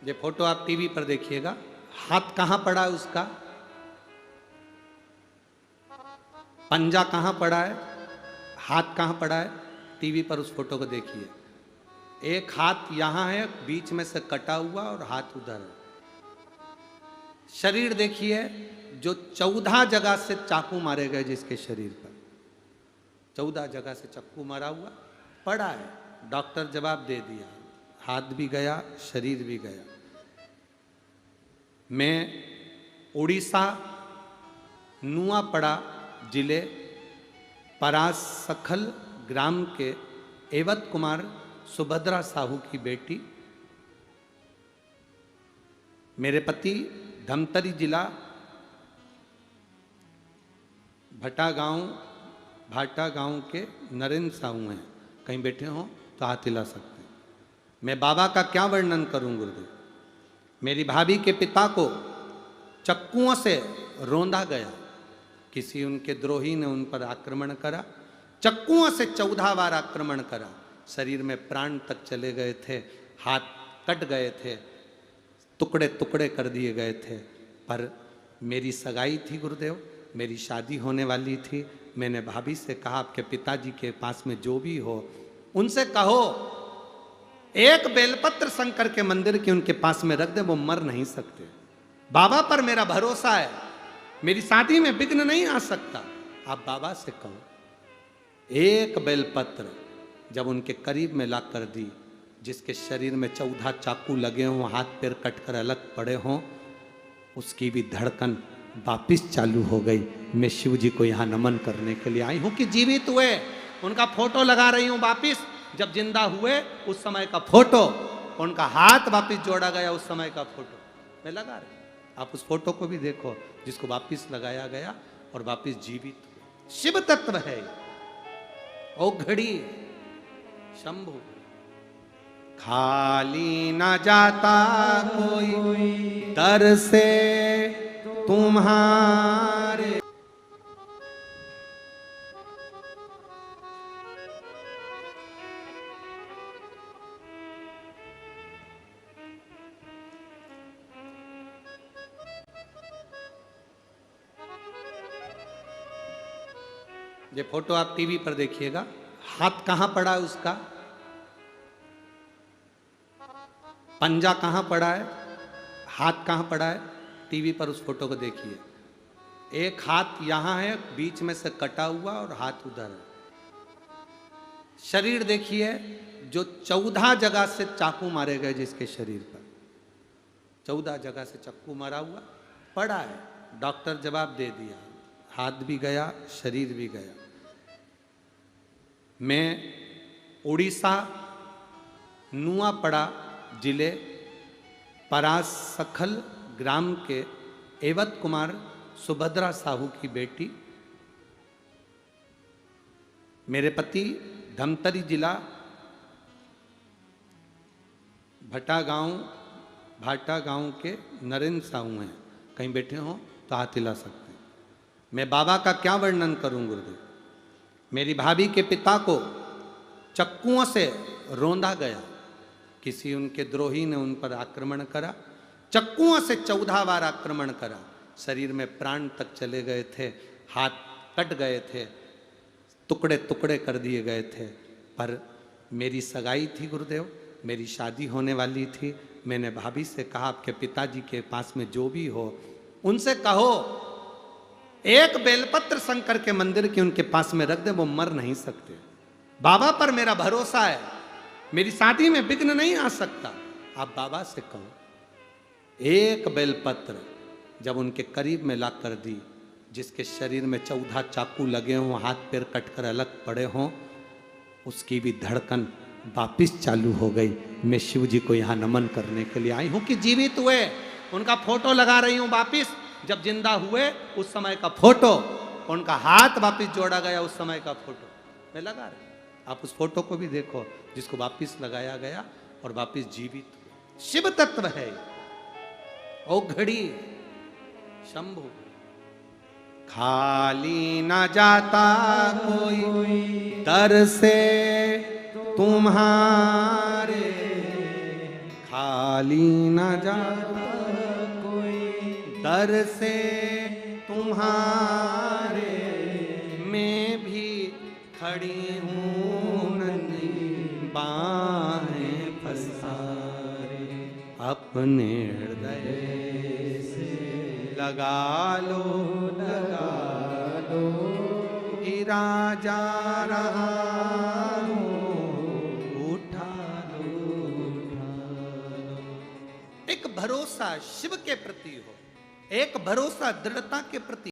ये फोटो आप टीवी पर देखिएगा। हाथ कहां पड़ा है उसका, पंजा कहां पड़ा है, हाथ कहां पड़ा है, टीवी पर उस फोटो को देखिए। एक हाथ यहां है, बीच में से कटा हुआ, और हाथ उधर है। शरीर देखिए, जो 14 जगह से चाकू मारे गए जिसके शरीर पर, 14 जगह से चाकू मारा हुआ पड़ा है। डॉक्टर जवाब दे दिया, हाथ भी गया, शरीर भी गया। मैं उड़ीसा नुआपड़ा जिले परासखल ग्राम के एवत कुमार सुभद्रा साहू की बेटी, मेरे पति धमतरी जिला भाटा गांव के नरेंद्र साहू हैं। कहीं बैठे हो तो हाथ हिला सकते हैं। मैं बाबा का क्या वर्णन करूं गुरुदेव। मेरी भाभी के पिता को चक्कुओं से रौंदा गया, किसी उनके द्रोही ने उन पर आक्रमण करा, चक्कुओं से 14 बार आक्रमण करा। शरीर में प्राण तक चले गए थे, हाथ कट गए थे, टुकड़े टुकड़े कर दिए गए थे। पर मेरी सगाई थी गुरुदेव, मेरी शादी होने वाली थी। मैंने भाभी से कहा, आपके पिताजी के पास में जो भी हो उनसे कहो एक बेलपत्र शंकर के मंदिर के उनके पास में रख दे, वो मर नहीं सकते। बाबा पर मेरा भरोसा है, मेरी शादी में विघ्न नहीं आ सकता। आप बाबा से कहो। एक बेलपत्र जब उनके करीब में ला कर दी, जिसके शरीर में 14 चाकू लगे हों, हाथ पैर कटकर अलग पड़े हों, उसकी भी धड़कन वापिस चालू हो गई। मैं शिव जी को यहाँ नमन करने के लिए आई हूँ कि जीवित हुए, उनका फोटो लगा रही हूँ वापिस। जब जिंदा हुए उस समय का फोटो, उनका हाथ वापिस जोड़ा गया उस समय का फोटो मैं लगा रही हूँ। आप उस फोटो को भी देखो जिसको वापिस लगाया गया और वापिस जीवित हुए। शिव तत्व है ओ घड़ी शंभु। खाली न जाता कोई दर से तुम्हारे। ये फोटो आप टीवी पर देखिएगा। हाथ कहां पड़ा है उसका, पंजा कहां पड़ा है, हाथ कहां पड़ा है, टीवी पर उस फोटो को देखिए। एक हाथ यहां है, बीच में से कटा हुआ, और हाथ उधर है। शरीर देखिए, जो 14 जगह से चाकू मारे गए जिसके शरीर पर, 14 जगह से चाकू मारा हुआ पड़ा है। डॉक्टर जवाब दे दिया, हाथ भी गया, शरीर भी गया। मैं उड़ीसा नुआपड़ा जिले परासखल ग्राम के एवत कुमार सुभद्रा साहू की बेटी, मेरे पति धमतरी जिला भाटा गांव के नरेंद्र साहू हैं। कहीं बैठे हो तो हाथ हिला सकते हैं। मैं बाबा का क्या वर्णन करूं गुरुदेव। मेरी भाभी के पिता को चक्कुओं से रौंदा गया, किसी उनके द्रोही ने उन पर आक्रमण करा, चक्कुओं से 14 बार आक्रमण करा। शरीर में प्राण तक चले गए थे, हाथ कट गए थे, टुकड़े टुकड़े कर दिए गए थे। पर मेरी सगाई थी गुरुदेव, मेरी शादी होने वाली थी। मैंने भाभी से कहा, आपके पिताजी के पास में जो भी हो उनसे कहो एक बेलपत्र शंकर के मंदिर के उनके पास में रख दे, वो मर नहीं सकते। बाबा पर मेरा भरोसा है, मेरी शादी में विघ्न नहीं आ सकता। आप बाबा से कहो। एक बेलपत्र जब उनके करीब में ला कर दी, जिसके शरीर में 14 चाकू लगे हों, हाथ पैर कटकर अलग पड़े हों, उसकी भी धड़कन वापिस चालू हो गई। मैं शिव जी को यहाँ नमन करने के लिए आई हूँ कि जीवित हुए, उनका फोटो लगा रही हूँ वापिस। जब जिंदा हुए उस समय का फोटो, उनका हाथ वापिस जोड़ा गया उस समय का फोटो मैं लगा रही हूँ। आप उस फोटो को भी देखो जिसको वापिस लगाया गया और वापिस जीवित हुए। शिव तत्व है ओ घड़ी शंभु। खाली न जाता कोई दर से तुम्हारे, खाली न जाता कोई, दर से तुम्हारे मैं भी खड़ी हूँ नन्ही बाहें पसारे, अपने हृदय से लगा लो गिरा जा रहा हूँ, उठा लो। एक भरोसा शिव के प्रति हो, एक भरोसा दृढ़ता के प्रति